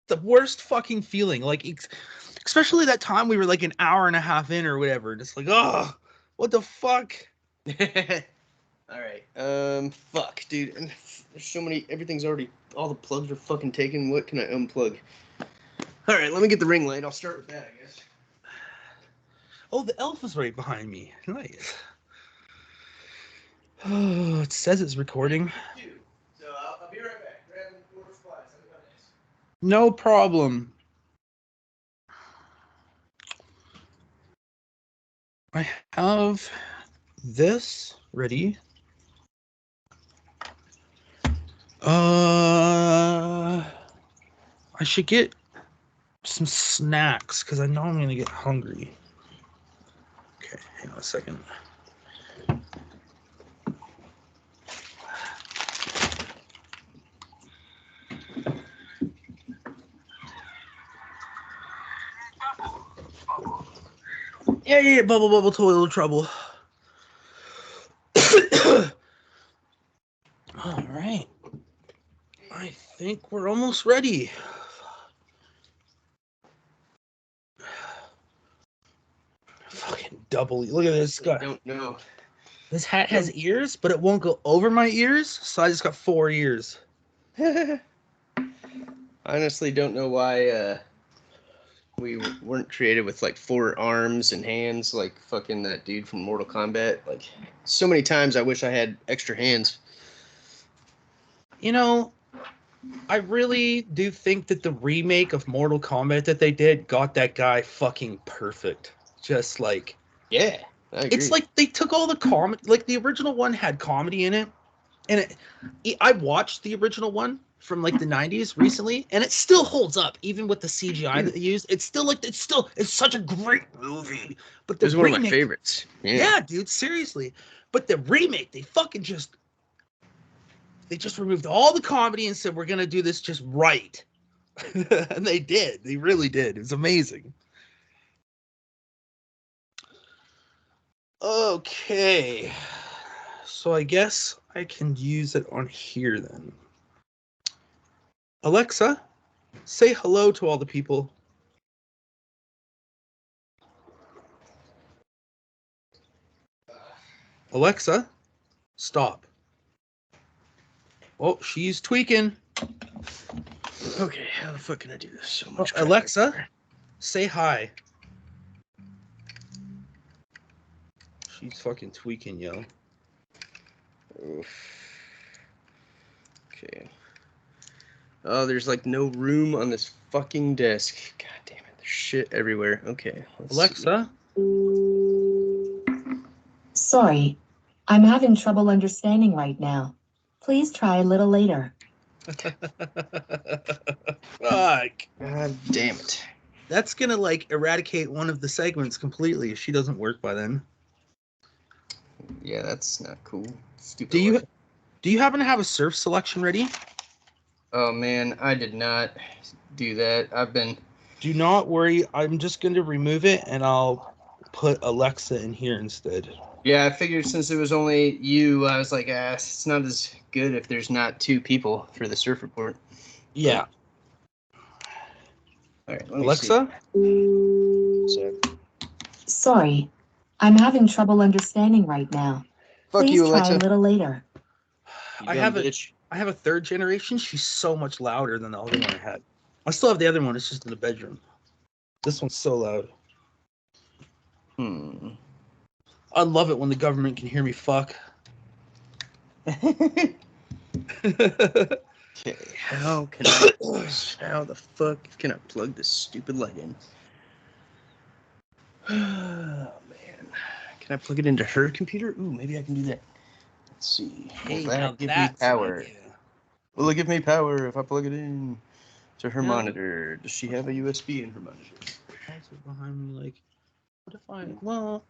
the worst fucking feeling. Like, especially that time we were like an hour and a half in or whatever. Just like, oh, what the fuck? All right. Fuck, dude. And there's so many. Everything's already. All the plugs are fucking taken. What can I unplug? All right. Let me get the ring light. I'll start with that, I guess. Oh, the elf is right behind me. Nice. Oh, it says it's recording. So I'll be right back. Grab more supplies. No problem. I have this ready. I should get some snacks because I know I'm gonna get hungry. Okay, hang on a second. Yeah, bubble, toilet trouble. All right. I think we're almost ready. Fucking double. Look at this guy. I don't know. This hat has ears, but it won't go over my ears, so I just got 4 ears. I honestly don't know why we weren't created with like 4 arms and hands like fucking that dude from Mortal Kombat. Like, so many times I wish I had extra hands. You know, I really do think that the remake of Mortal Kombat that they did got that guy fucking perfect. Just like, yeah, I agree. It's like they took all the comedy, like the original one had comedy in it, and I watched the original one from like the 90s recently, and it still holds up even with the CGI that they used. It's still like it's such a great movie. But the it was one of my favorites. Yeah, dude, seriously. But the remake, they just removed all the comedy and said we're gonna do this just right. And they did. They really did. It was amazing. Okay. So I guess I can use it on here then. Alexa, say hello to all the people. Alexa, stop. Oh, she's tweaking. Okay, how the fuck can I do this? So much. Alexa, say hi. She's fucking tweaking, yo. Oof. Okay. Oh, there's like no room on this fucking desk. God damn it, there's shit everywhere. Okay. Alexa. Sorry, I'm having trouble understanding right now. Please try a little later. Fuck. God damn it. That's gonna like eradicate one of the segments completely if she doesn't work by then. Yeah, that's not cool. Stupid. Do you happen to have a surf selection ready? Oh man, I did not do that. Do not worry. I'm just going to remove it and I'll put Alexa in here instead. Yeah, I figured since it was only you, I was like, it's not as good if there's not 2 people for the surf report. Yeah. All right, Alexa? Sorry, I'm having trouble understanding right now. Fuck Please you, Alexa. try a little later. I have a 3rd generation. She's so much louder than the other one I had. I still have the other one. It's just in the bedroom. This one's so loud. I love it when the government can hear me fuck. Okay, how the fuck can I plug this stupid light in? Oh, man. Can I plug it into her computer? Ooh, maybe I can do that. Let's see. Hey, Will that now give that's me power? an idea. Will it give me power if I plug it in to her monitor? Does she have a USB in her monitor? Behind me, like, what if I? Well,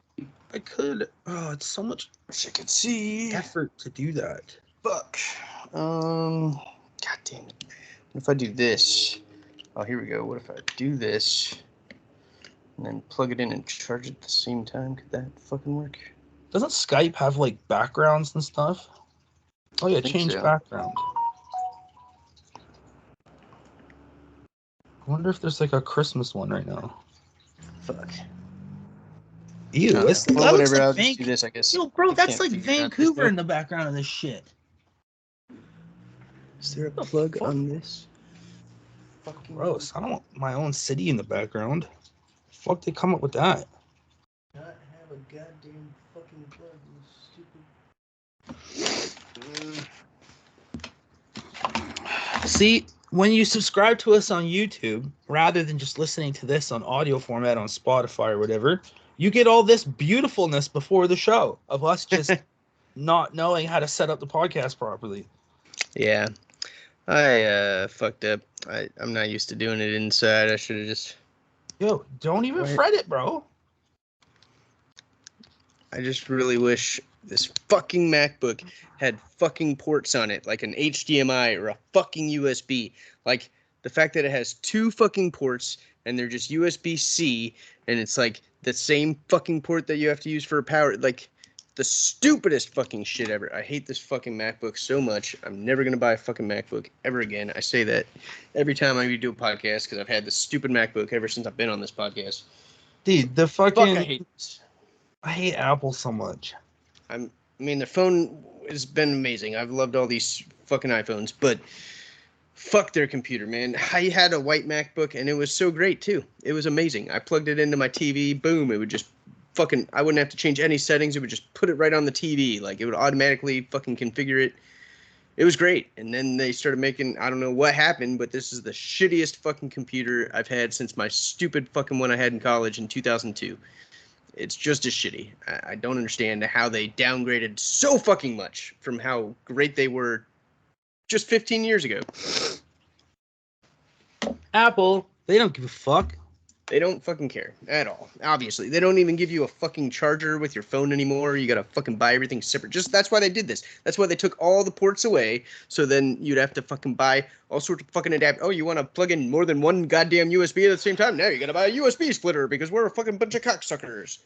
I could. Oh, it's so much. She could see effort to do that. Fuck. God damn it. What if I do this? Oh, here we go. What if I do this and then plug it in and charge it at the same time? Could that fucking work? Doesn't Skype have like backgrounds and stuff? Oh yeah, change background. I wonder if there's like a Christmas one right now. Fuck. Ew, Well, that looks whatever. like I'll just do this, I guess. Yo, bro, You that's can't like figure out this, Vancouver though. in the background of this shit. Is there a The plug fuck? on this? Fucking Gross. I don't want my own city in the background. Fuck, they come up with that. Not have a goddamn fucking plug, you stupid. See, when you subscribe to us on YouTube, rather than just listening to this on audio format on Spotify or whatever, you get all this beautifulness before the show of us just not knowing how to set up the podcast properly. Yeah. I fucked up. I'm not used to doing it inside. I should have just... Yo, don't even fret it, bro. I just really wish this fucking MacBook had fucking ports on it, like an HDMI or a fucking USB. Like, the fact that it has 2 fucking ports, and they're just USB-C, and it's like the same fucking port that you have to use for power. Like, the stupidest fucking shit ever. I hate this fucking MacBook so much. I'm never going to buy a fucking MacBook ever again. I say that every time I do a podcast, because I've had this stupid MacBook ever since I've been on this podcast. Dude, the Fuck, fucking... I hate this. I hate Apple so much. I mean, the phone has been amazing. I've loved all these fucking iPhones, but fuck their computer, man. I had a white MacBook, and it was so great, too. It was amazing. I plugged it into my TV, boom, it would just fucking... I wouldn't have to change any settings. It would just put it right on the TV. Like, it would automatically fucking configure it. It was great. And then they started making... I don't know what happened, but this is the shittiest fucking computer I've had since my stupid fucking one I had in college in 2002. It's just as shitty. I don't understand how they downgraded so fucking much from how great they were just 15 years ago. Apple, they don't give a fuck. They don't fucking care at all. Obviously, they don't even give you a fucking charger with your phone anymore. You gotta fucking buy everything separate. Just that's why they did this. That's why they took all the ports away. So then you'd have to fucking buy all sorts of fucking adapt. Oh, you want to plug in more than one goddamn USB at the same time? Now you gotta buy a USB splitter because we're a fucking bunch of cocksuckers.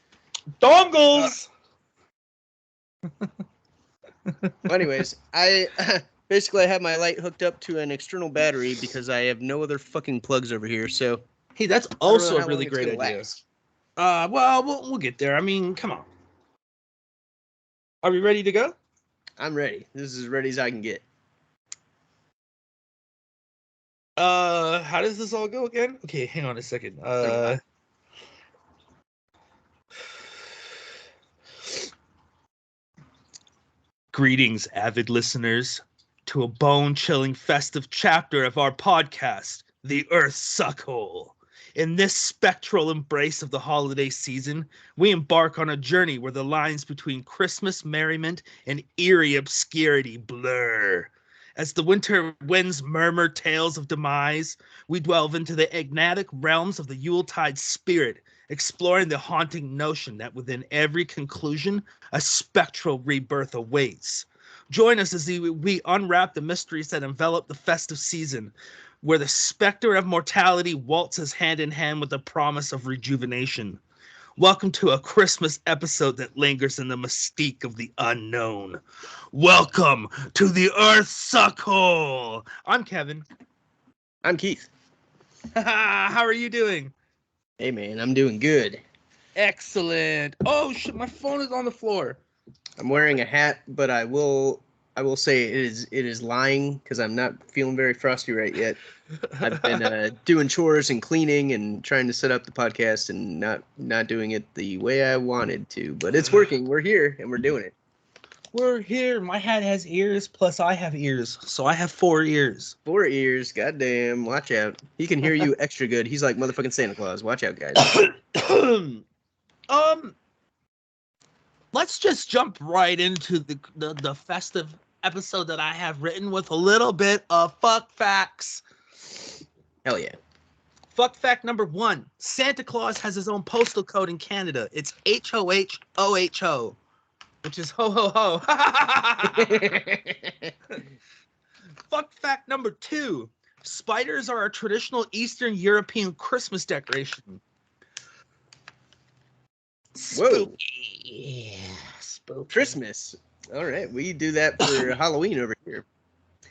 Dongles. Anyways, I basically I have my light hooked up to an external battery because I have no other fucking plugs over here. So. Hey, that's also a really great idea. Well, we'll get there. I mean, come on. Are we ready to go? I'm ready. This is as ready as I can get. How does this all go again? Okay, hang on a second. Greetings, avid listeners, to a bone-chilling festive chapter of our podcast, The Earths Suckhole. In this spectral embrace of the holiday season, we embark on a journey where the lines between Christmas merriment and eerie obscurity blur. As the winter winds murmur tales of demise, we delve into the enigmatic realms of the Yuletide spirit, exploring the haunting notion that within every conclusion, a spectral rebirth awaits. Join us as we unwrap the mysteries that envelop the festive season, where the specter of mortality waltzes hand in hand with the promise of rejuvenation. Welcome to a Christmas episode that lingers in the mystique of the unknown. Welcome to the Earths Suckhole. I'm Kevin. I'm Keith. How are you doing? Hey man, I'm doing good. Excellent. Oh shit, my phone is on the floor. I'm wearing a hat, but I will say it is lying because I'm not feeling very frosty right yet. I've been doing chores and cleaning and trying to set up the podcast and not doing it the way I wanted to, but it's working. We're here and we're doing it. We're here. My hat has ears, plus I have ears, so I have 4 ears. 4 ears, goddamn! Watch out. He can hear you extra good. He's like motherfucking Santa Claus. Watch out, guys. Let's just jump right into the festive episode that I have written with a little bit of fuck facts. Hell yeah. Fuck fact number 1. Santa Claus has his own postal code in Canada. It's HOHOHO, which is ho ho ho. Fuck fact number 2. Spiders are a traditional Eastern European Christmas decoration. Whoa. Spooky. Yeah, spooky. Christmas. All right, we do that for Halloween over here.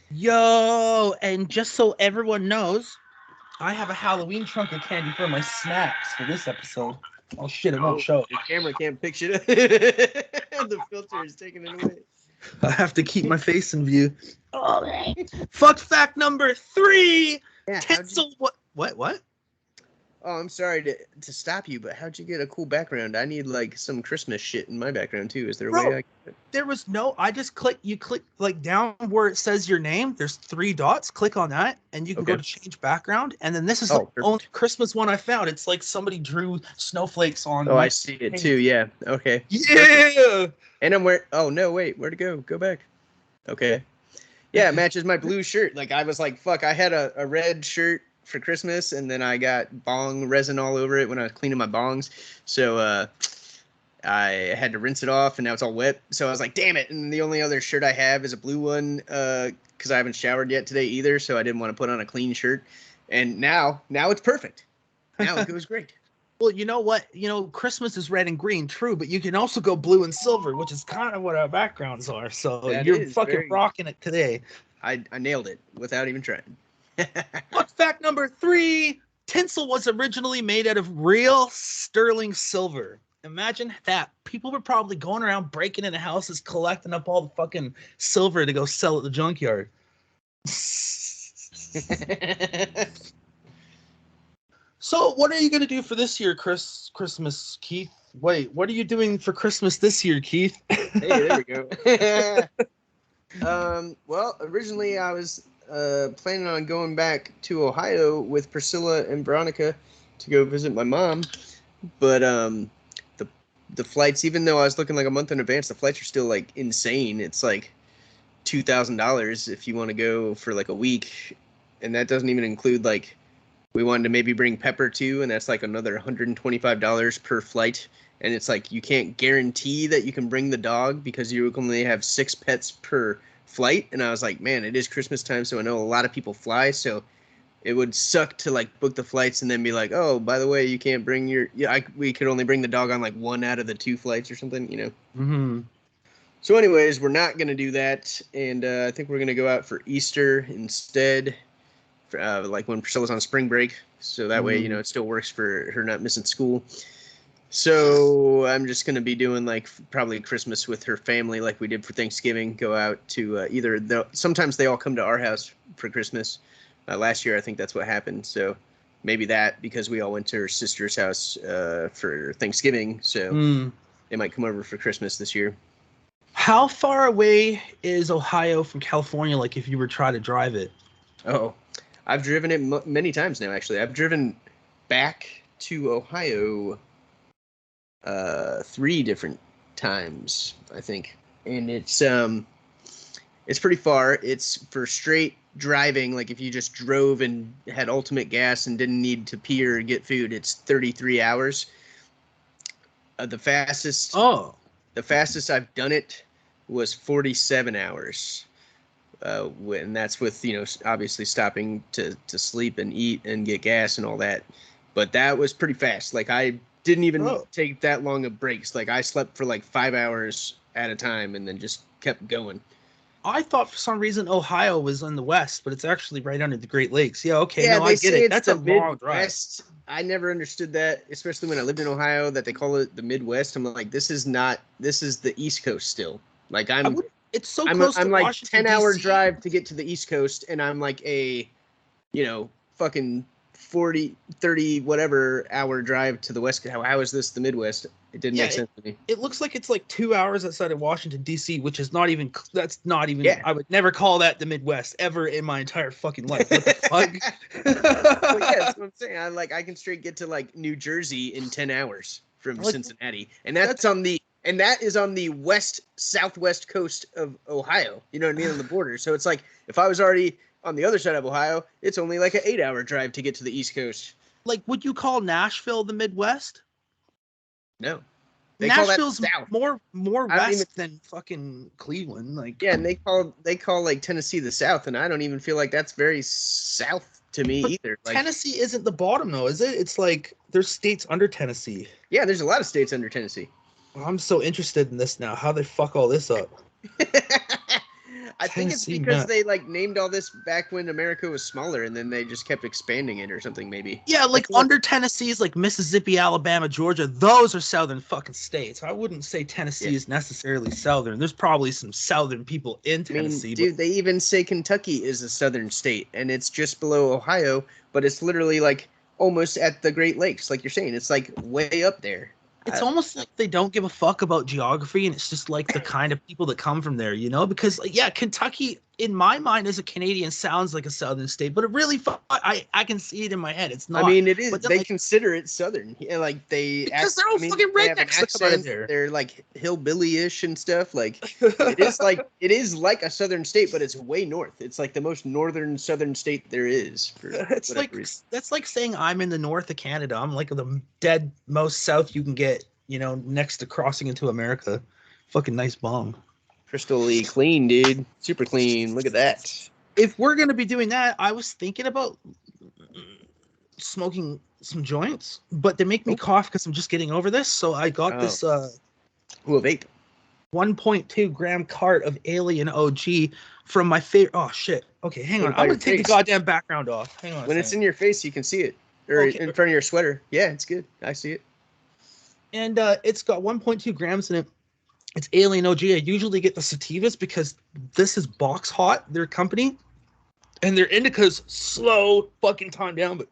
Yo, and just so everyone knows, I have a Halloween trunk of candy for my snacks for this episode. Oh shit, it won't Oh, show. your camera can't pick shit up. The filter is taking it away. I have to keep my face in view. All right. Fuck fact number 3. Yeah, Tinsel. What? Oh, I'm sorry to stop you, but how'd you get a cool background? I need like some Christmas shit in my background too. Is there a Bro, way I can... There was no. I just click. You click like down where it says your name. There's 3 dots. Click on that, and you can go Okay. to change background. And then this is Oh, the only Christmas one I found. It's like somebody drew snowflakes on. Oh, I see it too. Yeah. Okay. Yeah. And I'm where? Oh no, wait. Where'd it go? Go back. Okay. Yeah, it matches my blue shirt. Like I was like, fuck. I had a red shirt for Christmas, and then I got bong resin all over it when I was cleaning my bongs. So I had to rinse it off, and now it's all wet. So I was like, damn it. And the only other shirt I have is a blue one because I haven't showered yet today either. So I didn't want to put on a clean shirt. And now it's perfect. Now it goes great. Well, you know what? Christmas is red and green, true, but you can also go blue and silver, which is kind of what our backgrounds are. So That you're is fucking very- rocking it today. I nailed it without even trying. Fun fact number 3. Tinsel was originally made out of real sterling silver. Imagine that. People were probably going around breaking into houses, collecting up all the fucking silver to go sell at the junkyard. So, what are you going to do for this year, Christmas, Keith? Wait, what are you doing for Christmas this year, Keith? Hey, there we go. Well, originally I was planning on going back to Ohio with Priscilla and Veronica to go visit my mom, but the flights, even though I was looking like a month in advance, the flights are still like insane. It's like $2,000 if you want to go for like a week, and that doesn't even include like we wanted to maybe bring Pepper too, and that's like another $125 per flight. And it's like you can't guarantee that you can bring the dog because you only have 6 pets per flight. And I was like, man, it is Christmas time, so I know a lot of people fly, so it would suck to like book the flights and then be like, oh, by the way, you can't bring your we could only bring the dog on like 1 out of the 2 flights or something, you know. Mm-hmm. So anyways, we're not gonna do that, and I think we're gonna go out for Easter instead, like when Priscilla's on spring break, so that way, you know, it still works for her not missing school. So I'm just gonna be doing like probably Christmas with her family, like we did for Thanksgiving. Go out to sometimes they all come to our house for Christmas. Last year, I think that's what happened. So maybe that, because we all went to her sister's house for Thanksgiving. So they might come over for Christmas this year. How far away is Ohio from California, like if you were trying to drive it? Oh, I've driven it many times now, actually. I've driven back to Ohio 3 different times, I think. And it's pretty far. It's for straight driving, like if you just drove and had ultimate gas and didn't need to pee or get food, it's 33 hours. The fastest I've done it was 47 hours. And that's with, you know, obviously stopping to sleep and eat and get gas and all that. But that was pretty fast. Like I didn't even take that long of breaks. Like I slept for like 5 hours at a time and then just kept going. I thought for some reason Ohio was in the west, but it's actually right under the Great Lakes. Yeah, okay. Yeah, no, I get it. That's a long drive. I never understood that, especially when I lived in Ohio, that they call it the Midwest. I'm like, this is the East Coast still. Like it's so close I'm to like Washington, 10-hour DC. drive to get to the East Coast, and I'm like a, you know, fucking 40, 30, whatever hour drive to the West. How is this the Midwest? It didn't make sense to me. It looks like it's like 2 hours outside of Washington, D.C., which is not even, Yeah. I would never call that the Midwest ever in my entire fucking life. What the fuck? Well, yeah, that's what I'm saying. I can straight get to like New Jersey in 10 hours from Cincinnati. And that is on the southwest coast of Ohio. You know what I mean? On the border. So it's like if I was already on the other side of Ohio, it's only like an 8-hour drive to get to the East Coast. Like, would you call Nashville the Midwest? No. Nashville's South. more west than fucking Cleveland. Like, yeah, and they call like Tennessee the South, and I don't even feel like that's very south to me either. Like, Tennessee isn't the bottom though, is it? It's like there's states under Tennessee. Yeah, there's a lot of states under Tennessee. I'm so interested in this now. How they fuck all this up? I think it's Tennessee because nut. they like named all this back when America was smaller, and then they just kept expanding it or something. Maybe. Yeah, like under Tennessee's like Mississippi, Alabama, Georgia, those are southern fucking states. I wouldn't say Tennessee is necessarily southern. There's probably some southern people in I mean, Tennessee, but dude, they even say Kentucky is a southern state, and it's just below Ohio, but it's literally like almost at the Great Lakes, like you're saying. It's like way up there. it's almost like they don't give a fuck about geography, and it's just like the kind of people that come from there, you know? Because like, yeah, Kentucky in my mind as a Canadian sounds like a southern state, but it really I can see it in my head. It's not. I mean, it is. But then, They like, consider it southern. Yeah, like they because they're all I mean, fucking they have an rednecks that come out of accent. there. They're like hillbilly-ish and stuff. Like it is like a southern state, but it's way north. It's like the most northern southern state there is. For It's whatever like reason. that's like saying I'm in the north of Canada. I'm like the dead most south you can get, you know, next to crossing into America. Fucking nice bomb. Crystally clean, dude. Super clean. Look at that. If we're gonna be doing that, I was thinking about smoking some joints, but they make me cough because I'm just getting over this. So I got this Ooh, a vape. 1.2 gram cart of Alien OG from my favorite. Oh shit. Okay, hang What on. about I'm your gonna take the face? goddamn background off. Hang on. When it's in your face, you can see it, or Okay. in front of your sweater. Yeah, it's good. I see it. And it's got 1.2 grams in it. It's Alien OG. I usually get the sativas because this is Box Hot, their company, and their indicas slow fucking time down, but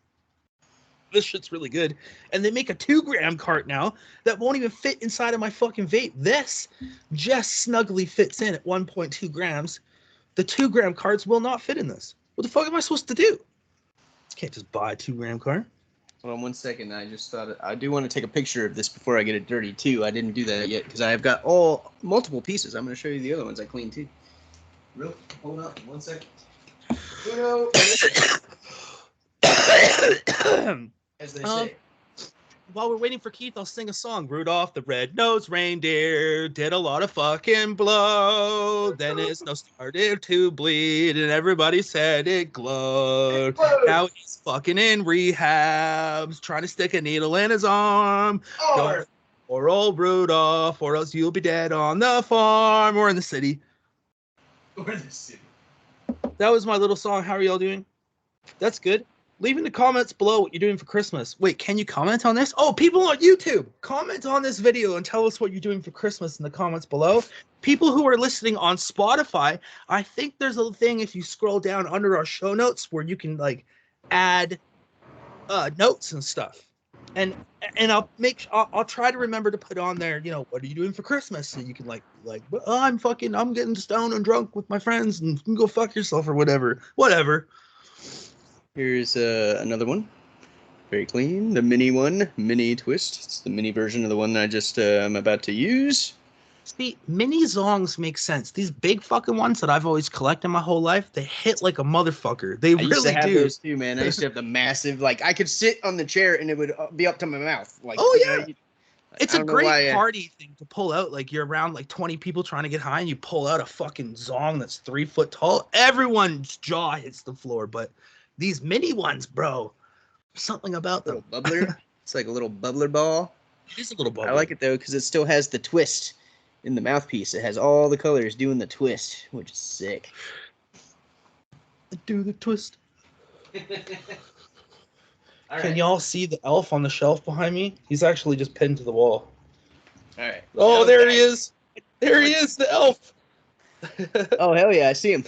this shit's really good. And they make a 2-gram cart now that won't even fit inside of my fucking vape. This just snugly fits in at 1.2 grams. The 2-gram carts will not fit in this. What the fuck am I supposed to do? Can't just buy a 2-gram cart. Hold on 1 second. I just thought I do want to take a picture of this before I get it dirty too. I didn't do that yet because I have got multiple pieces. I'm going to show you the other ones I cleaned too. Real? Hold on 1 second. Uno, as they say. While we're waiting for Keith, I'll sing a song. Rudolph the red-nosed reindeer did a lot of fucking blow. Then his nose started to bleed, and everybody said it glowed. Now he's fucking in rehabs, trying to stick a needle in his arm. Or old Rudolph, or else you'll be dead on the farm or in the city. Or in the city. That was my little song. How are y'all doing? That's good. Leave in the comments below what you're doing for Christmas. Wait, can you comment on this? Oh, people on YouTube, comment on this video and tell us what you're doing for Christmas in the comments below. People who are listening on Spotify, I think there's a thing if you scroll down under our show notes where you can like add notes and stuff. And I'll try to remember to put on there, you know, what are you doing for Christmas? So you can like, oh, I'm getting stoned and drunk with my friends and you can go fuck yourself or whatever. Here's another one. Very clean. The mini one. Mini twist. It's the mini version of the one I just I'm about to use. See, mini zongs make sense. These big fucking ones that I've always collected my whole life, they hit like a motherfucker. They I used really to have do. those too, man. I used to have the massive, like, I could sit on the chair and it would be up to my mouth. Like, Oh, you yeah. know, It's a great party thing to pull out. Like you're around like 20 people trying to get high and you pull out a fucking zong that's 3 foot tall. Everyone's jaw hits the floor, but these mini ones, bro, something about them. Little bubbler. It's like a little bubbler ball. It is a little bubbler. I like it though because it still has the twist in the mouthpiece. It has all the colors doing the twist, which is sick. Do the twist. Can y'all see the elf on the shelf behind me? He's actually just pinned to the wall. All right. Oh, there he is. There he is, the elf. Oh, hell yeah, I see him.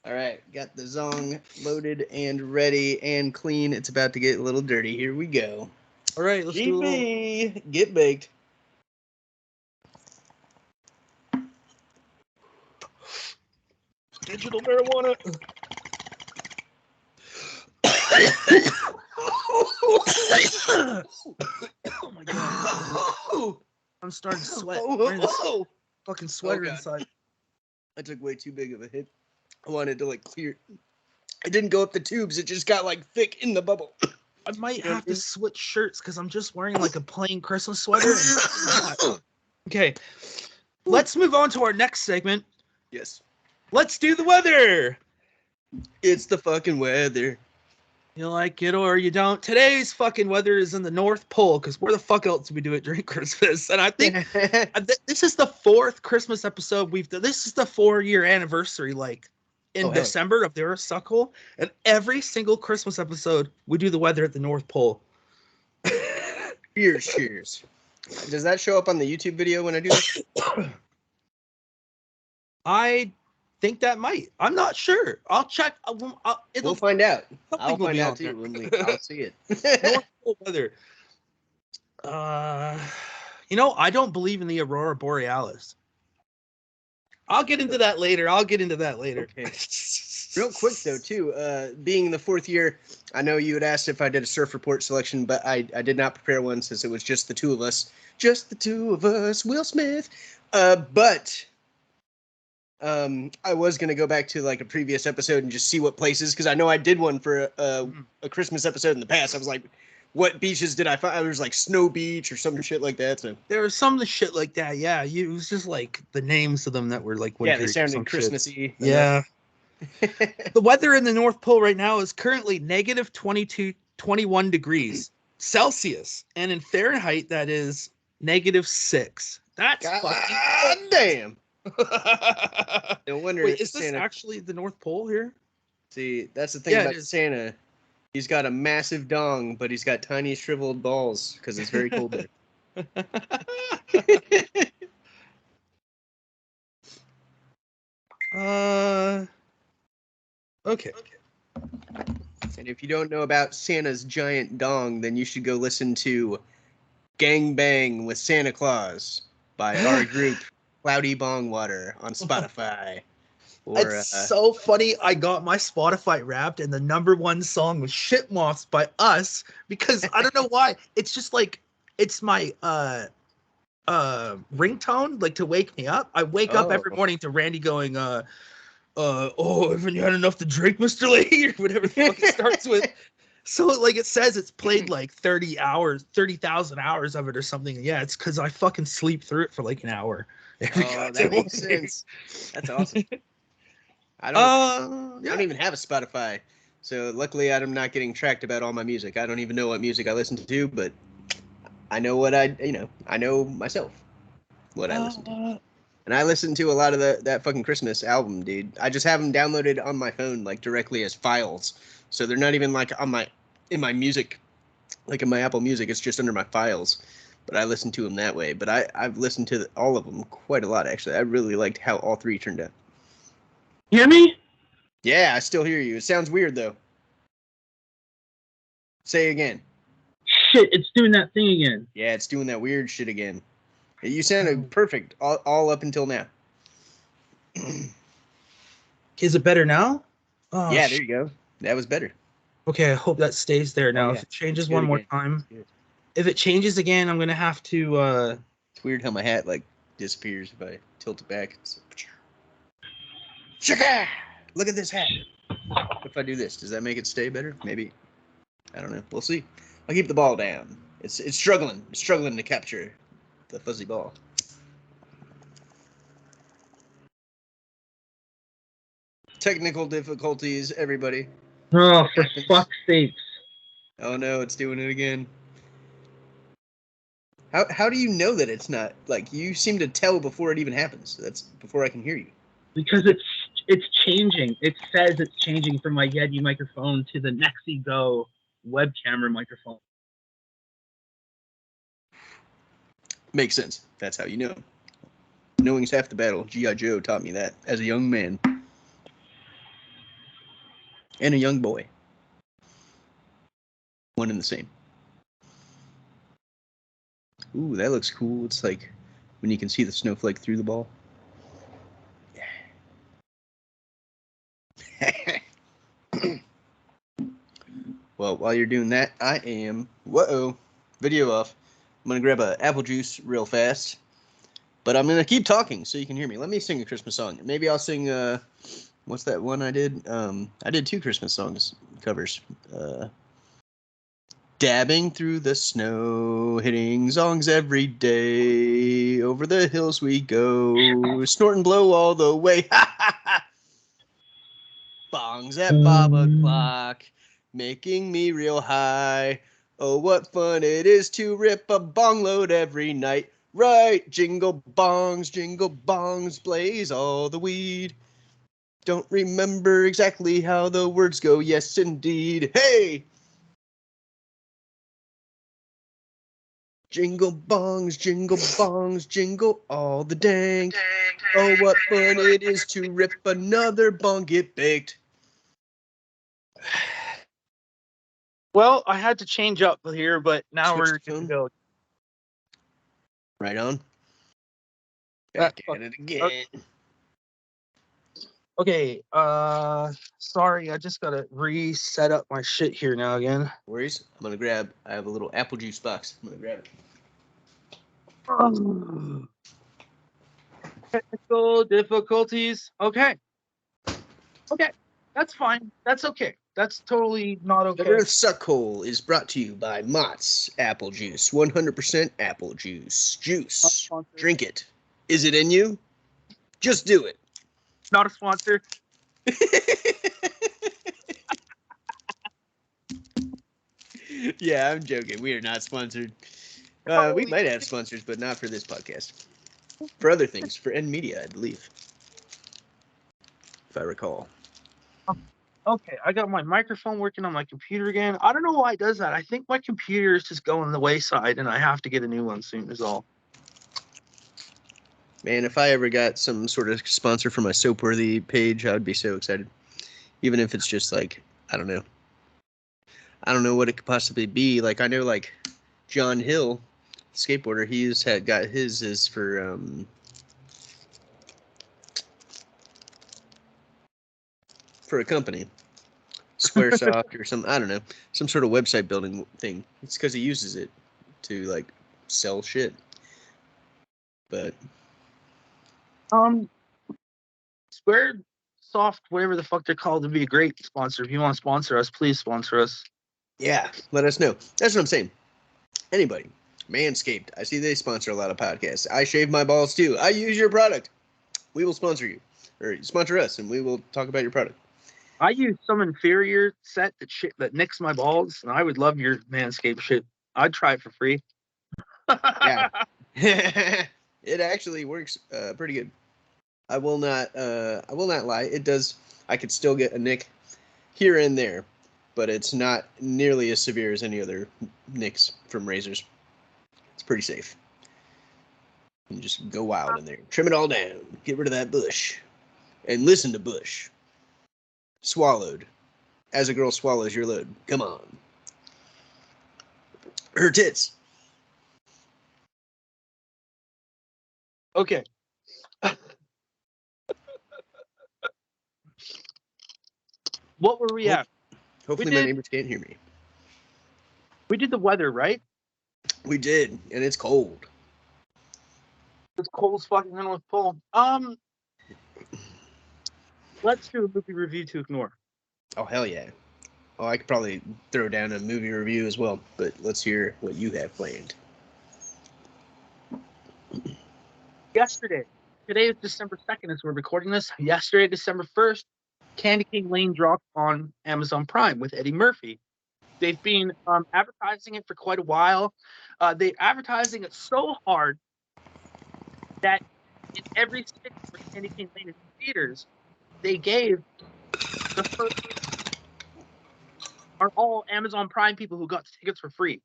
All right, got the zong loaded and ready and clean. It's about to get a little dirty. Here we go. All right, let's do a little... Get baked. Digital marijuana. Oh my god. I'm starting to sweat. Wearing this fucking sweater inside. I took way too big of a hit. I wanted to like clear. It didn't go up the tubes. It just got like thick in the bubble. I might have to switch shirts because I'm just wearing like a plain Christmas sweater. Okay. Let's move on to our next segment. Yes. Let's do the weather. It's the fucking weather. You like it or you don't. Today's fucking weather is in the North Pole, because where the fuck else do we do it during Christmas? And I think this is the 4th Christmas episode we've done. This is the 4-year anniversary, like in December of the Earth's Suckhole. And every single Christmas episode, we do the weather at the North Pole. Cheers. Does that show up on the YouTube video when I do this? I think that might. I'm not sure. I'll check. We'll find out. I'll will find be out on too. there. I'll see it. North Pole weather. I don't believe in the Aurora Borealis. I'll get into that later. Okay. Real quick though, too, being the 4th year, I know you had asked if I did a surf report selection, but I did not prepare one since it was just the two of us. Just the two of us, Will Smith. But I was going to go back to like a previous episode and just see what places, because I know I did one for a Christmas episode in the past. I was like, what beaches did I find? There was like Snow Beach or some shit like that. So there was some shit like that. Yeah, it was just like the names of them that were like they sounded Christmassy. Yeah. The weather in the North Pole right now is currently negative 21 degrees Celsius, and in Fahrenheit that is -6. That's fucking damn. No wonder. Wait, is this actually the North Pole here? See, that's the thing about Santa. He's got a massive dong, but he's got tiny shriveled balls because it's very cold there. Okay. And if you don't know about Santa's giant dong, then you should go listen to Gang Bang with Santa Claus by our group, Cloudy Bong Water, on Spotify. It's so funny. I got my Spotify Wrapped, and the #1 song was "Shit Moths" by Us, because I don't know why. It's just like it's my ringtone, like to wake me up. I wake up every morning to Randy going, haven't you had enough to drink, Mr. Lee? Or whatever the fuck it starts with. So like it says it's played like 30,000 hours of it or something. Yeah, it's because I fucking sleep through it for like an hour. That makes sense. That's awesome. I don't even have a Spotify, so luckily I'm not getting tracked about all my music. I don't even know what music I listen to, but I know what I know myself what I listen to. And I listen to a lot of that fucking Christmas album, dude. I just have them downloaded on my phone, like directly as files. So they're not even like in my music, like in my Apple Music. It's just under my files. But I listen to them that way. But I've listened to all of them quite a lot, actually. I really liked how all 3 turned out. Hear me? Yeah, I still hear you. It sounds weird, though. Say again. Shit, it's doing that thing again. Yeah, it's doing that weird shit again. You sounded perfect all up until now. Is it better now? Oh, yeah, there you go. That was better. Okay, I hope that stays there now. If it changes one more time. If it changes again, I'm going to have to... It's weird how my hat, like, disappears if I tilt it back. It's look at this hat. If I do this, does that make it stay better? Maybe. I don't know. We'll see. I'll keep the ball down. It's struggling. It's struggling to capture the fuzzy ball. Technical difficulties, everybody. Oh, for fuck's sakes. Oh no, it's doing it again. How do you know that it's not? Like, you seem to tell before it even happens. That's before I can hear you. Because it's changing. It says it's changing from my Yeti microphone to the Nexi Go web camera microphone. Makes sense. That's how you know. Knowing's half the battle. G.I. Joe taught me that as a young man. And a young boy. One and the same. Ooh, that looks cool. It's like when you can see the snowflake through the ball. Yeah. Well, while you're doing that, I am... Whoa. Video off. I'm going to grab a apple juice real fast. But I'm going to keep talking so you can hear me. Let me sing a Christmas song. Maybe I'll sing... what's that one I did? I did 2 Christmas songs covers. Dabbing through the snow, hitting zongs every day. Over the hills we go, snort and blow all the way. Ha ha ha! Bongs at 5 o'clock, making me real high. Oh, what fun it is to rip a bong load every night. Right, jingle bongs, blaze all the weed. Don't remember exactly how the words go, yes indeed. Hey! Jingle bongs, jingle all the dang. Oh, what fun it is to rip another bong, get baked. Well, I had to change up here, but now Switch we're the good to phone. go. Right on. Back at it again. Okay, sorry, I just gotta reset up my shit here now again. Worries? I have a little apple juice box. I'm gonna grab it. Technical difficulties. Okay, that's fine. That's okay. That's totally not The okay. Earths Suckhole is brought to you by Mott's Apple Juice. 100% apple juice. Juice. Drink it. Is it in you? Just do it. Not a sponsor. Yeah, I'm joking. We are not sponsored. We might have sponsors, but not for this podcast. For other things, for N Media, I believe. If I recall. Okay, I got my microphone working on my computer again. I don't know why it does that. I think my computer is just going the wayside, and I have to get a new one soon. Is all. Man, if I ever got some sort of sponsor for my Soapworthy page, I would be so excited. Even if it's just like, I don't know. I don't know what it could possibly be. Like, I know, like, John Hill, skateboarder, he's got his is for, a company. Squaresoft or some, I don't know, some sort of website building thing. It's because he uses it to, like, sell shit. But Squaresoft, whatever the fuck they're called, would be a great sponsor. If you want to sponsor us, please sponsor us. yeah, let us know. That's what I'm saying. Anybody. Manscaped. I see they sponsor a lot of podcasts. I shave my balls too. I use your product. We will sponsor you. Or sponsor us, and we will talk about your product. I use some inferior set that nicks my balls, and I would love your Manscaped shit. I'd try it for free. Yeah. It actually works pretty good. I will not lie. It does. I could still get a nick here and there, but it's not nearly as severe as any other nicks from razors. It's pretty safe. You can just go wild in there. Trim it all down. Get rid of that bush. And listen to Bush. Swallowed. As a girl swallows your load. Come on. Her tits. Okay. What were we at? Hopefully my neighbors can't hear me. We did the weather, right? We did, and it's cold. It's cold as fucking North Pole. Let's do a movie review to ignore. Oh, hell yeah. Oh, I could probably throw down a movie review as well, but let's hear what you have planned. Yesterday. Today is December 2nd as we're recording this. Yesterday, December 1st, Candy King Lane dropped on Amazon Prime with Eddie Murphy. They've been advertising it for quite a while. They're advertising it so hard that in every city where Candy King Lane is in theaters, they gave the first are all Amazon Prime people who got tickets for free.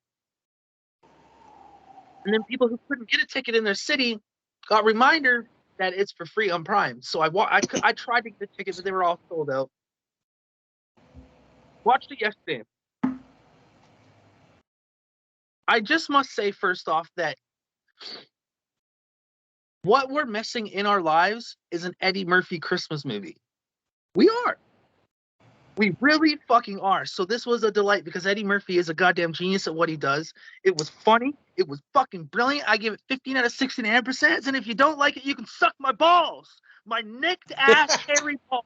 And then people who couldn't get a ticket in their city got reminder that it's for free on Prime. So I tried to get the tickets, but they were all sold out. Watched it yesterday. I just must say first off that what we're missing in our lives is an Eddie Murphy Christmas movie. We are. We really fucking are. So this was a delight because Eddie Murphy is a goddamn genius at what he does. It was funny. It was fucking brilliant. I give it 15 out of 16 ampersands. And if you don't like it, you can suck my balls. My nicked ass hairy balls.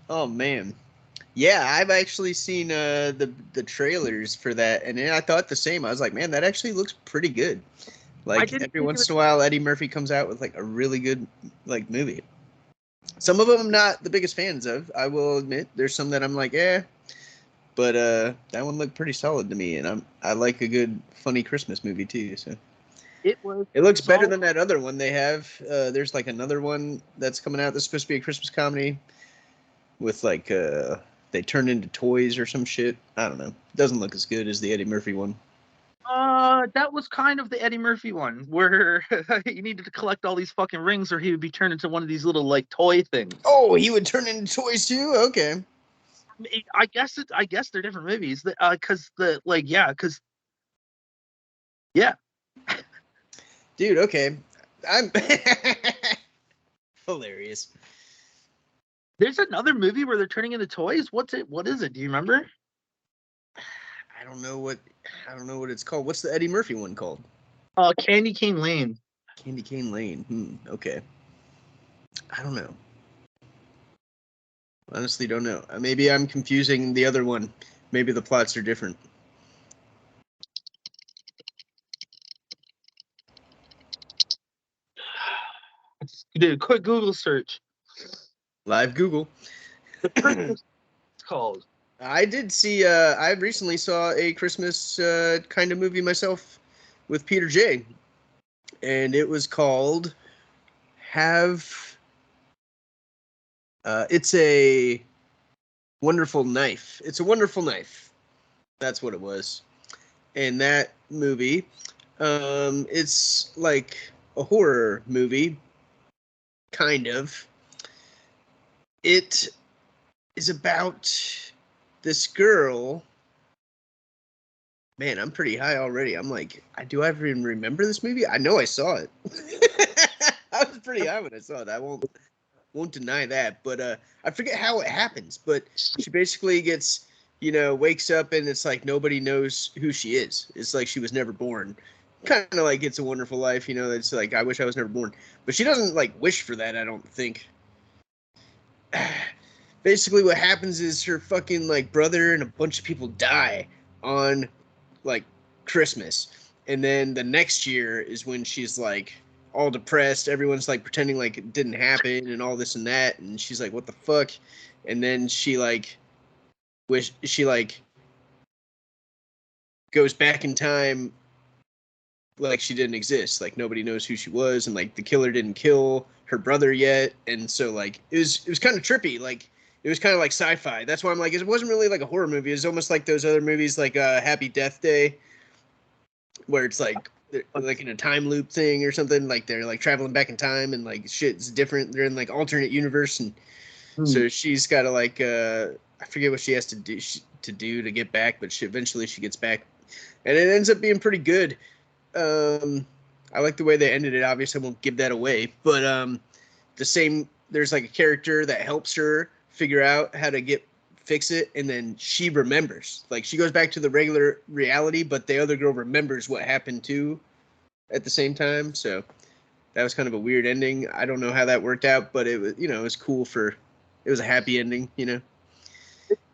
Oh, man. Yeah, I've actually seen the trailers for that, and I thought the same. I was like, man, that actually looks pretty good. Like, every once in a while, Eddie Murphy comes out with, like, a really good, like, movie. Some of them I'm not the biggest fans of. I will admit. There's some that I'm like, eh. But that one looked pretty solid to me, and I like a good funny Christmas movie too. So It was. it looks better solid. than that other one they have. There's like another one that's coming out that's supposed to be a Christmas comedy with like they turn into toys or some shit. I don't know. It doesn't look as good as the Eddie Murphy one. That was kind of the Eddie Murphy one where he needed to collect all these fucking rings, or he would be turned into one of these little like toy things. Oh, he would turn into toys too. Okay. I guess they're different movies. Because yeah. Dude, okay. I'm hilarious. There's another movie where they're turning into toys. What is it? Do you remember? I don't know what it's called. What's the Eddie Murphy one called? Candy Cane Lane. Candy Cane Lane. Okay. I don't know. Honestly, don't know. Maybe I'm confusing the other one. Maybe the plots are different. Do a quick Google search. Live Google. The Christmas it's called. I did see. I recently saw a Christmas kind of movie myself with Peter J. And it was called Have. It's a Wonderful Knife. It's a Wonderful Knife. That's what it was. And that movie, it's like a horror movie, kind of. It is about this girl. Man, I'm pretty high already. I'm like, do I even remember this movie? I know I saw it. I was pretty high when I saw it. I won't deny that. But I forget how it happens. But she basically gets, wakes up and it's like nobody knows who she is. It's like she was never born. Kind of like It's a Wonderful Life. It's like I wish I was never born. But she doesn't like wish for that. I don't think. Basically, what happens is her fucking like brother and a bunch of people die on like Christmas, and then the next year is when she's like all depressed. Everyone's like pretending like it didn't happen and all this and that, and she's like, "What the fuck?" And then she goes back in time, like she didn't exist. Like nobody knows who she was, and like the killer didn't kill her brother yet, and so like it was kind of trippy. Like it was kind of like sci-fi. That's why I'm like, it wasn't really like a horror movie. It was almost like those other movies like Happy Death Day, where it's like they're like in a time loop thing or something. Like they're like traveling back in time and like shit's different. They're in like alternate universe, and so she's got to like I forget what she has to do to get back, but eventually she gets back, and it ends up being pretty good. I like the way they ended it. Obviously, I won't give that away, but there's like a character that helps her figure out how to fix it, and then she remembers. Like she goes back to the regular reality, but the other girl remembers what happened too at the same time. So that was kind of a weird ending. I don't know how that worked out, but it was, it was cool it was a happy ending, It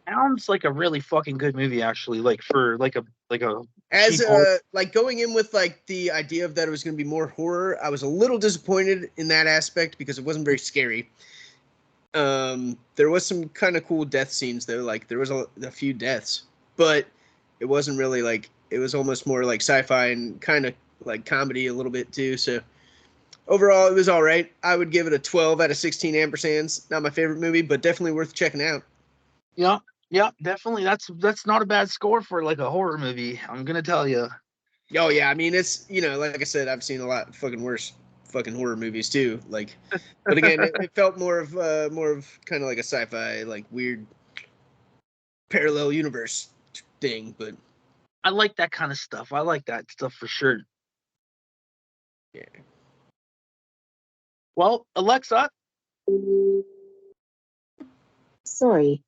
sounds like a really fucking good movie, actually. Like for like a as like going in with like the idea of that it was going to be more horror. I was a little disappointed in that aspect because it wasn't very scary. There was some kind of cool death scenes though. Like there was a few deaths, but it wasn't really like, it was almost more like sci-fi and kind of like comedy a little bit too. So overall, it was all right. I would give it a 12 out of 16 ampersands. Not my favorite movie, but definitely worth checking out. Yeah, definitely. That's not a bad score for like a horror movie. I'm gonna tell you. Oh yeah, I mean it's like I said, I've seen a lot fucking worse fucking horror movies too. Like, but again, it felt more of kind of like a sci-fi, like weird parallel universe thing. But I like that kind of stuff. I like that stuff for sure. yeah. Well, Alexa. Sorry.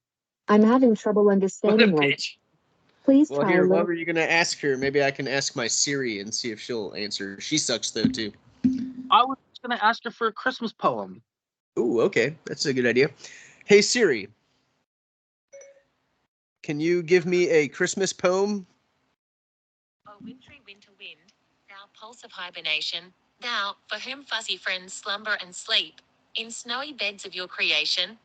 I'm having trouble What a understanding right. bitch. Please Well, try here, a what little. were you gonna ask her? Maybe I can ask my Siri and see if she'll answer. She sucks though too. I was gonna ask her for a Christmas poem. Ooh, okay, that's a good idea. Hey Siri, can you give me a Christmas poem? O wintry winter wind, thou pulse of hibernation, thou, for whom fuzzy friends slumber and sleep, In snowy beds of your creation,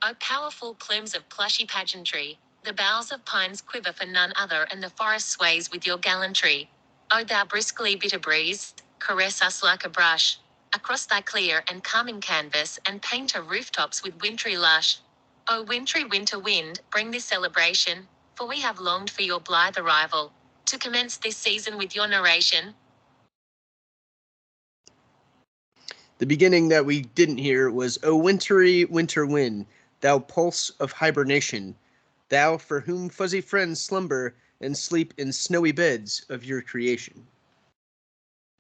O powerful plumes of plushy pageantry, the boughs of pines quiver for none other and the forest sways with your gallantry. O thou briskly bitter breeze, caress us like a brush, across thy clear and calming canvas and paint our rooftops with wintry lush. O wintry winter wind, bring this celebration, for we have longed for your blithe arrival, to commence this season with your narration. The beginning that we didn't hear was, O wintry winter wind, thou pulse of hibernation, thou for whom fuzzy friends slumber and sleep in snowy beds of your creation.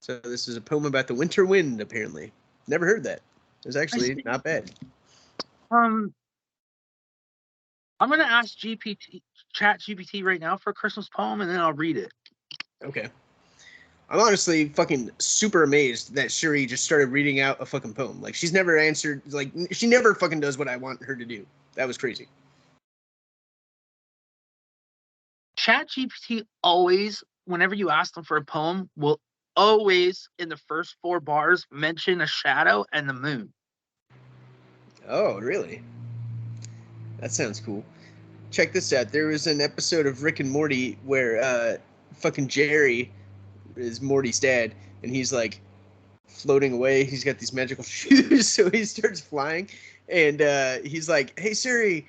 So this is a poem about the winter wind, apparently. Never heard that. It was actually not bad. I'm gonna ask ChatGPT right now for a Christmas poem, and then I'll read it. Okay. I'm honestly fucking super amazed that Shuri just started reading out a fucking poem. Like, she's never answered, like, she never fucking does what I want her to do. That was crazy. ChatGPT always, whenever you ask them for a poem, will always, in the first 4 bars, mention a shadow and the moon. Oh, really? That sounds cool. Check this out. There was an episode of Rick and Morty where fucking Jerry is Morty's dad, and he's like floating away. He's got these magical shoes, so he starts flying, and he's like, "Hey Siri,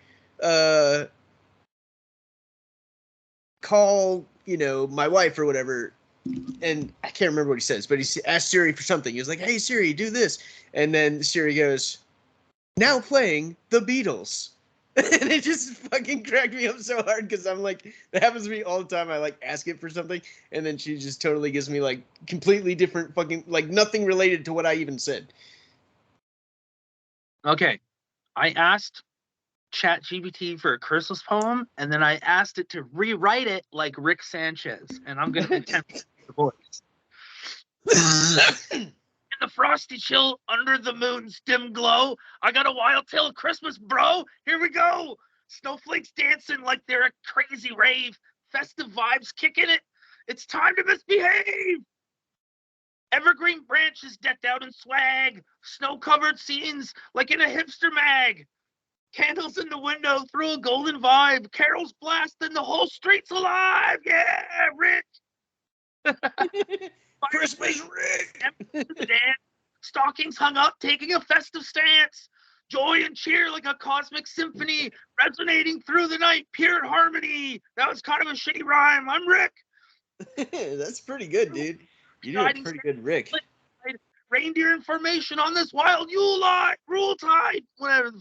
call my wife or whatever." And I can't remember what he says, but he asked Siri for something. He was like, "Hey Siri, do this," and then Siri goes, "Now playing the Beatles." And it just fucking cracked me up so hard because I'm like, that happens to me all the time. I like ask it for something, and then she just totally gives me like completely different fucking, like, nothing related to what I even said. Okay, I asked ChatGPT for a Christmas poem, and then I asked it to rewrite it like Rick Sanchez, and I'm gonna attempt the voice. In the frosty chill, under the moon's dim glow, I got a wild tale of Christmas, bro. Here we go. Snowflakes dancing like they're a crazy rave. Festive vibes kicking it. It's time to misbehave. Evergreen branches decked out in swag. Snow-covered scenes like in a hipster mag. Candles in the window through a golden vibe. Carols blasting, the whole street's alive. Yeah, Rick. Christmas Rick. Stockings hung up, taking a festive stance. Joy and cheer like a cosmic symphony, resonating through the night, pure harmony. That was kind of a shitty rhyme. I'm Rick. That's pretty good, dude. You do a pretty good Rick. Reindeer information on this wild Yule log, Rule Tide, whatever.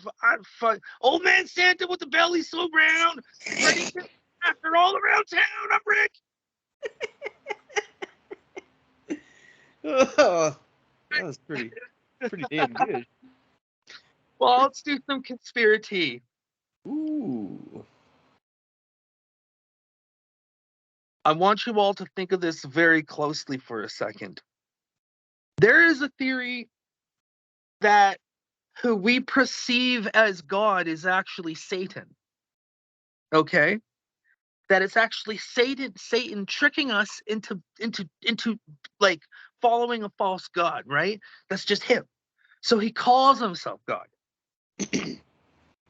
Old man Santa with the belly so brown, ready to after all around town. I'm Rick. Oh, that was pretty damn good. Well, let's do some conspiracy. Ooh. I want you all to think of this very closely for a second. There is a theory that who we perceive as God is actually Satan. Okay? That it's actually Satan tricking us into like following a false God, right? That's just him. So he calls himself God.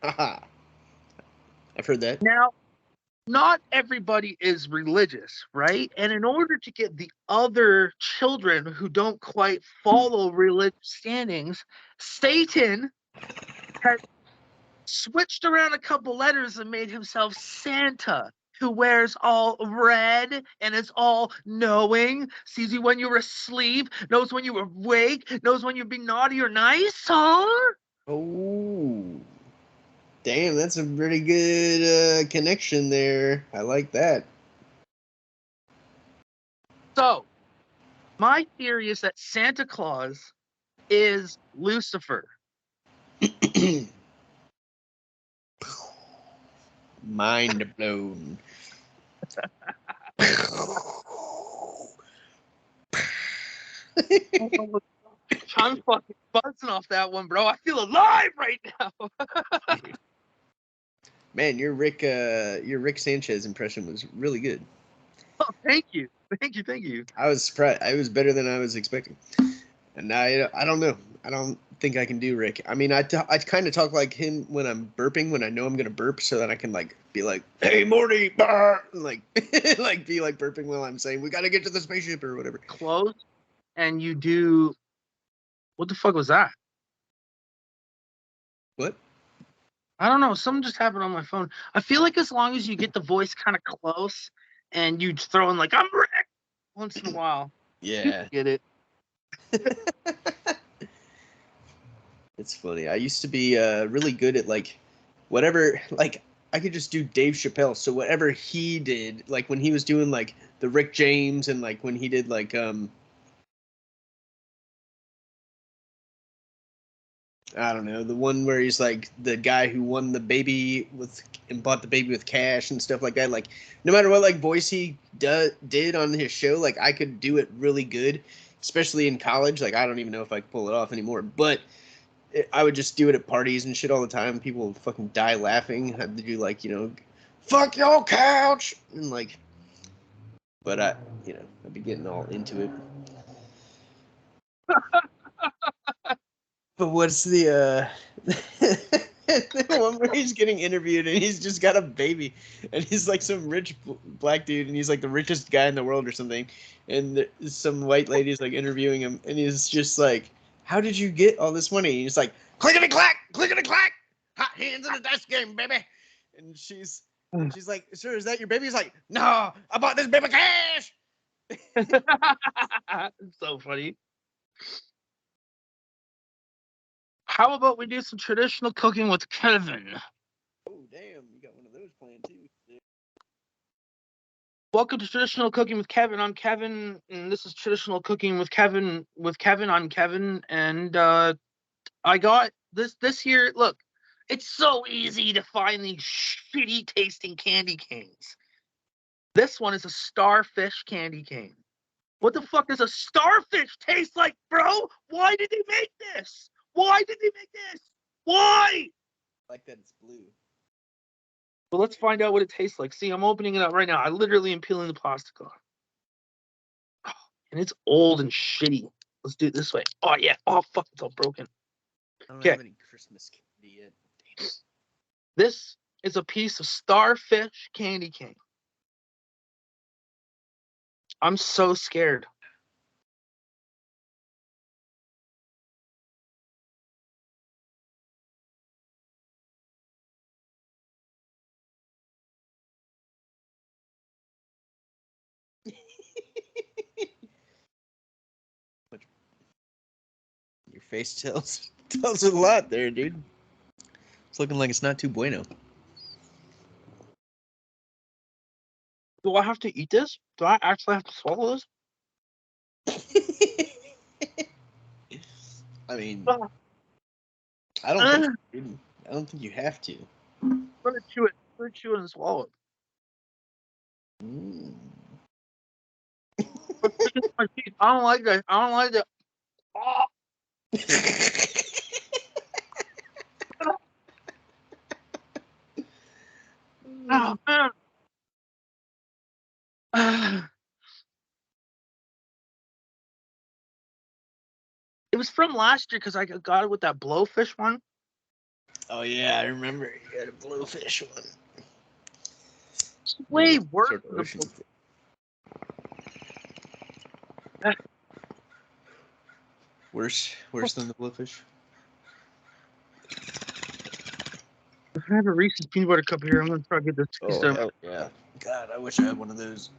Haha. I've heard that. Now, not everybody is religious, right? And in order to get the other children who don't quite follow religious standings, Satan has switched around a couple letters and made himself Santa, who wears all red and is all knowing, sees you when you're asleep, knows when you're awake, knows when you're being naughty or nice, huh? Oh. Damn, that's a pretty good connection there. I like that. So, my theory is that Santa Claus is Lucifer. Mind blown. I'm fucking buzzing off that one, bro. I feel alive right now. Man, your Rick Sanchez impression was really good. Oh, thank you. I I was surprised. I was better than I was expecting. And I don't know. I don't think I can do, Rick. I mean, I kind of talk like him when I'm burping, when I know I'm gonna burp, so that I can like be like, "Hey, Morty," and like like be like burping while I'm saying, "We gotta get to the spaceship" or whatever. Close, and you do. What the fuck was that? What? I don't know. Something just happened on my phone. I feel like as long as you get the voice kind of close, and you throw in like "I'm Rick" once in a while, Yeah. get it. It's funny. I used to be really good at like whatever, like I could just do Dave Chappelle. So whatever he did, like when he was doing like the Rick James and like when he did like I don't know, the one where he's like the guy who won the baby with and bought the baby with cash and stuff like that. Like no matter what like voice he did on his show, like I could do it really good, especially in college. Like I don't even know if I could pull it off anymore, but I would just do it at parties and shit all the time. People would fucking die laughing. I had to do like, you know, fuck your couch and like, but I'd be getting all into it. But what's the one where he's getting interviewed and he's just got a baby and he's like some rich black dude and he's like the richest guy in the world or something, and some white lady's like interviewing him and he's just like, how did you get all this money? And he's like, clickety clack, hot hands in the dice game, baby. And she's like, sir, is that your baby? He's like, no, I bought this baby cash. It's so funny. How about we do some traditional cooking with Kevin? Oh damn, you got one of those planned too. Welcome to Traditional Cooking with Kevin. I'm Kevin, and this is Traditional Cooking with Kevin. I'm Kevin, and I got this year. Look, it's so easy to find these shitty tasting candy canes. This one is a starfish candy cane. What the fuck does a starfish taste like, bro? Why did they make this? Why did they make this? Why? I like that it's blue. Well, let's find out what it tastes like. See, I'm opening it up right now. I literally am peeling the plastic off. Oh, and it's old and shitty. Let's do it this way. Oh, yeah. Oh, fuck. It's all broken. I don't Okay. have any Christmas candy yet. Damn. This is a piece of starfish candy cane. I'm so scared. Your face tells a lot there, dude. It's looking like it's not too bueno. Do I have to eat this? Do I actually have to swallow this? I mean, Ah. I don't think you have to. I'm gonna chew it. I'm gonna chew it and swallow it. Mm. My teeth. I don't like that. I don't like that. Oh. Oh, man. It was from last year because I got it with that blowfish one. Oh yeah, I remember you had a blowfish one. It's way worse. Sort of Than ocean fish. Worse than the blowfish. If I have a Reese's peanut butter cup here, I'm gonna try to get this taste Oh out. hell yeah! God, I wish I had one of those.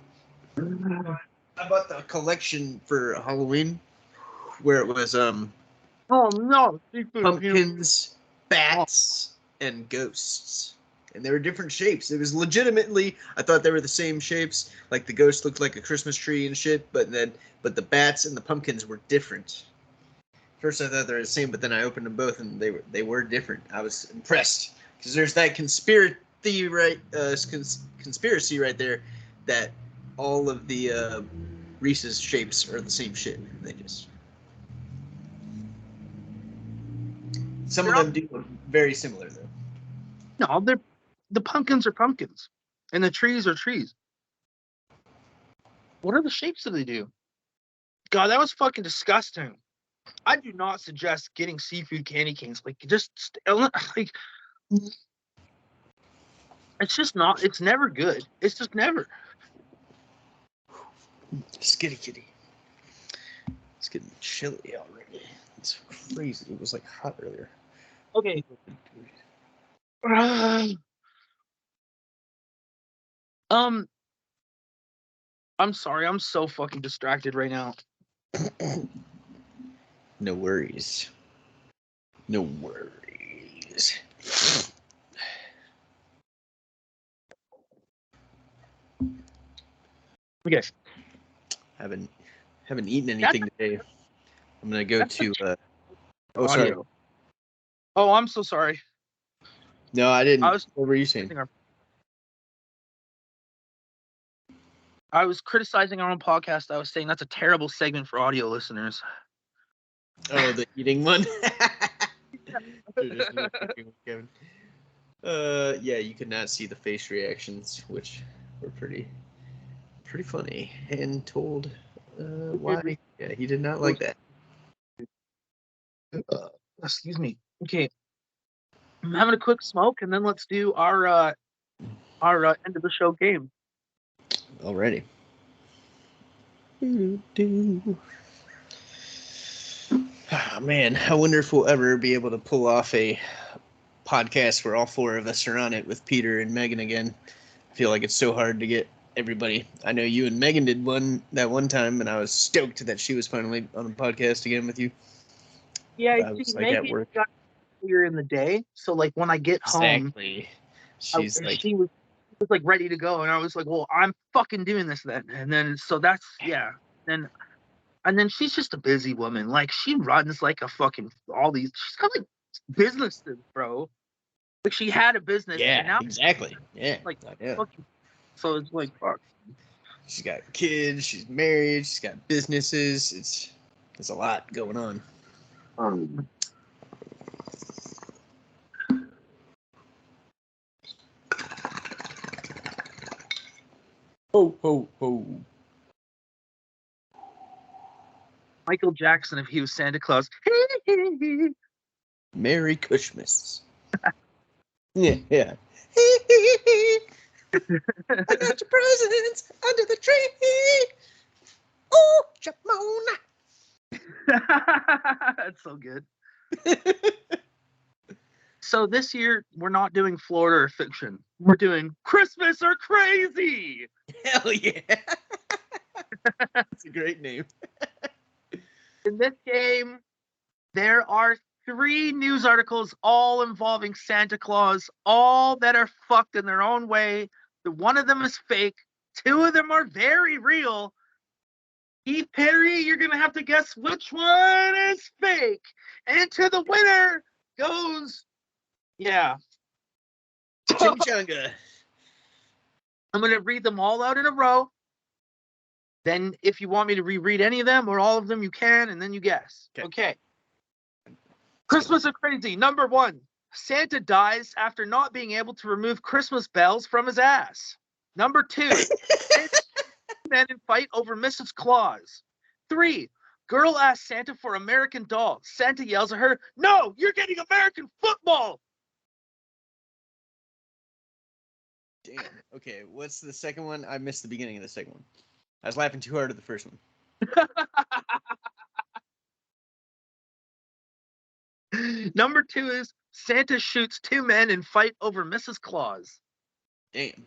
I bought the collection for Halloween, where it was Oh no! pumpkins, bats, and ghosts. And they were different shapes. It was legitimately, I thought they were the same shapes. Like the ghost looked like a Christmas tree and shit, but the bats and the pumpkins were different. First I thought they were the same, but then I opened them both and they were different. I was impressed because there's that conspiracy right there that all of the Reese's shapes are the same shit. They just some of them do look very similar though. No, the pumpkins are pumpkins, and the trees are trees. What are the shapes that they do? God, that was fucking disgusting. I do not suggest getting seafood candy canes. Like, like, it's just not. It's never good. It's just never. Skitty kitty. It's getting chilly already. It's crazy. It was like hot earlier. Okay. I'm sorry. I'm so fucking distracted right now. No worries. No worries. Okay. Haven't eaten anything today. I'm gonna go to. Oh, sorry. Audio. Oh, I'm so sorry. No, I didn't. What were you saying? I was criticizing our own podcast. I was saying that's a terrible segment for audio listeners. Oh, the eating one. Yeah, you could not see the face reactions, which were pretty funny, and told why. Yeah, he did not like that. Excuse me. Okay, I'm having a quick smoke, and then let's do our end of the show game. Alrighty. Oh, man, I wonder if we'll ever be able to pull off a podcast where all four of us are on it with Peter and Megan again. I feel like it's so hard to get everybody. I know you and Megan did one that one time, and I was stoked that she was finally on the podcast again with you. Yeah, I was like at work. got earlier in the day, so like when I get home, she's she was like ready to go, and I was like, well, I'm fucking doing this then, and then so that's and then she's just a busy woman. Like she runs like a fucking she's got like businesses, bro. Like she had a business. Yeah, and now exactly. Yeah, like yeah. fucking, so it's like fuck. She's got kids. She's married. She's got businesses. There's a lot going on. Ho ho ho. Michael Jackson, if he was Santa Claus. Merry Christmas. Yeah. I got your presents under the tree. Oh, Chapmona. That's so good. So this year we're not doing Florida or fiction. We're doing Christmas or Crazy. Hell yeah. That's a great name. In this game, there are 3 news articles all involving Santa Claus, all that are fucked in their own way. One of them is fake. 2 of them are very real. Keith Perry, you're going to have to guess which one is fake. And to the winner goes, Chimichanga. I'm going to read them all out in a row. Then if you want me to reread any of them or all of them, you can, and then you guess. Okay. Christmas or Crazy, number 1. Santa dies after not being able to remove Christmas bells from his ass. Number 2. Men in fight over Mrs. Claus. 3. Girl asks Santa for American Doll. Santa yells at her, "No, you're getting American football." Damn. Okay, what's the second one? I missed the beginning of the second one. I was laughing too hard at the first one. Number 2 is Santa shoots 2 men and fight over Mrs. Claus. Damn.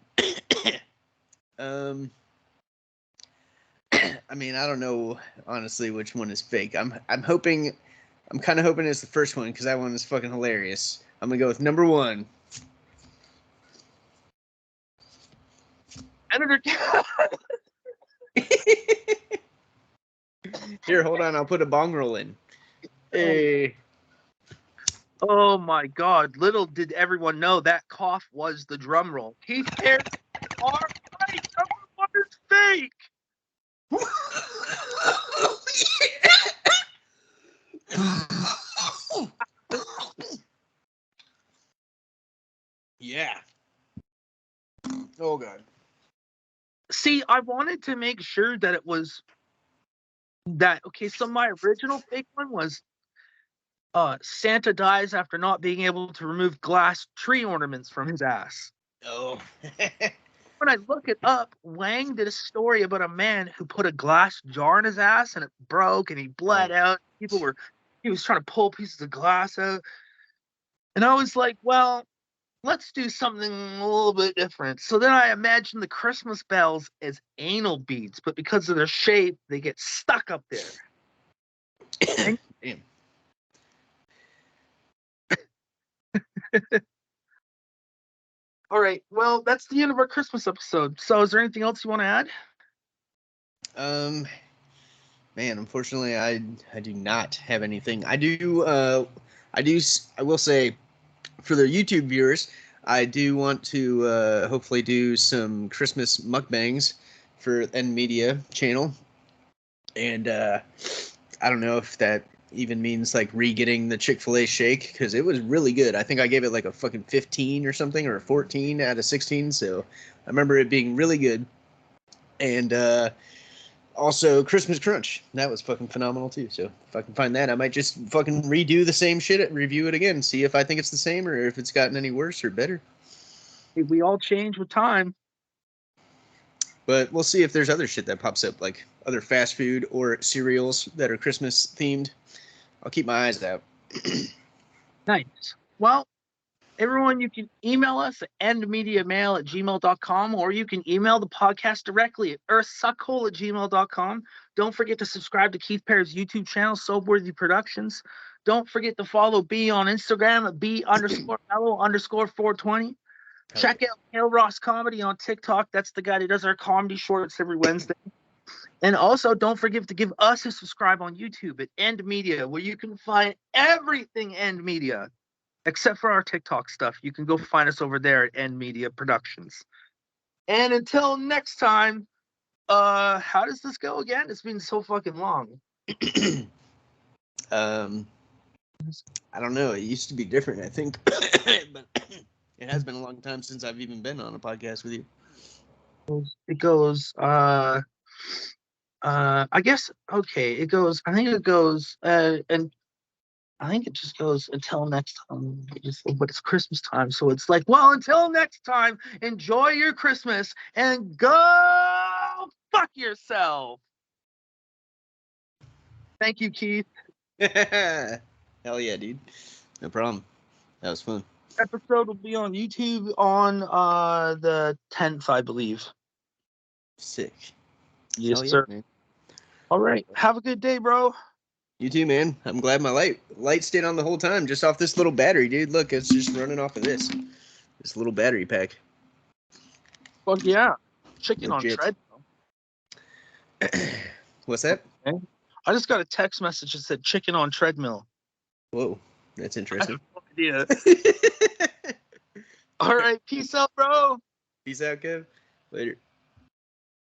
I mean, I don't know honestly which one is fake. I'm kind of hoping it's the first one because that one is fucking hilarious. I'm gonna go with number 1. Senator. Here, hold on. I'll put a bong roll in. Hey. Oh my God! Little did everyone know that cough was the drum roll. Keith Perry, all right, number 1 is fake. Yeah. Oh God. See, I wanted to make sure that it was So my original fake one was Santa dies after not being able to remove glass tree ornaments from his ass. Oh. When I look it up, Wang did a story about a man who put a glass jar in his ass and it broke and he bled out. He was trying to pull pieces of glass out. And I was like, well, let's do something a little bit different. So then I imagined the Christmas bells as anal beads, but because of their shape, they get stuck up there. And Damn. all right, well, that's the end of our Christmas episode. So is there anything else you want to add? Man, unfortunately, I do not have anything. I will say, for the YouTube viewers, I do want to hopefully do some Christmas mukbangs for End Media channel, and I don't know if that even means like re-getting the Chick-fil-A shake, because it was really good. I think I gave it like a fucking 15 or something, or a 14 out of 16. So I remember it being really good, and also Christmas Crunch, that was fucking phenomenal too. So if I can find that, I might just fucking redo the same shit, review it again, see if I think it's the same or if it's gotten any worse or better. We all change with time. But we'll see if there's other shit that pops up, like other fast food or cereals that are Christmas themed. I'll keep my eyes out. Nice. Well, everyone, you can email us at endmediamail@gmail.com, or you can email the podcast directly at earthsuckhole@gmail.com. Don't forget to subscribe to Keith Perry's YouTube channel, Soapworthy Productions. Don't forget to follow B on Instagram at B_mellow_420. Check out Hale Ross Comedy on TikTok. That's the guy that does our comedy shorts every Wednesday. And also, don't forget to give us a subscribe on YouTube at End Media, where you can find everything End Media, except for our TikTok stuff. You can go find us over there at End Media Productions. And until next time, how does this go again? It's been so fucking long. I don't know. It used to be different, I think. But it has been a long time since I've even been on a podcast with you. It goes, I guess, okay, it goes, I think it goes, and I think it just goes until next time. But it's Christmas time, so it's like, well, until next time, enjoy your Christmas and go fuck yourself. Thank you, Keith. Hell yeah, dude. No problem. That was fun. Episode will be on YouTube on the 10th, I believe. Sick. Yes, Hell yeah, sir. man. All right. Have a good day, bro. You too, man. I'm glad my light stayed on the whole time, just off this little battery, dude. Look, it's just running off of this little battery pack. Fuck yeah. Chicken Legit. on treadmill. What's that? Okay. I just got a text message that said chicken on treadmill. Whoa, that's interesting. I have no idea. All right. Peace out, bro. Peace out, Kev. Later.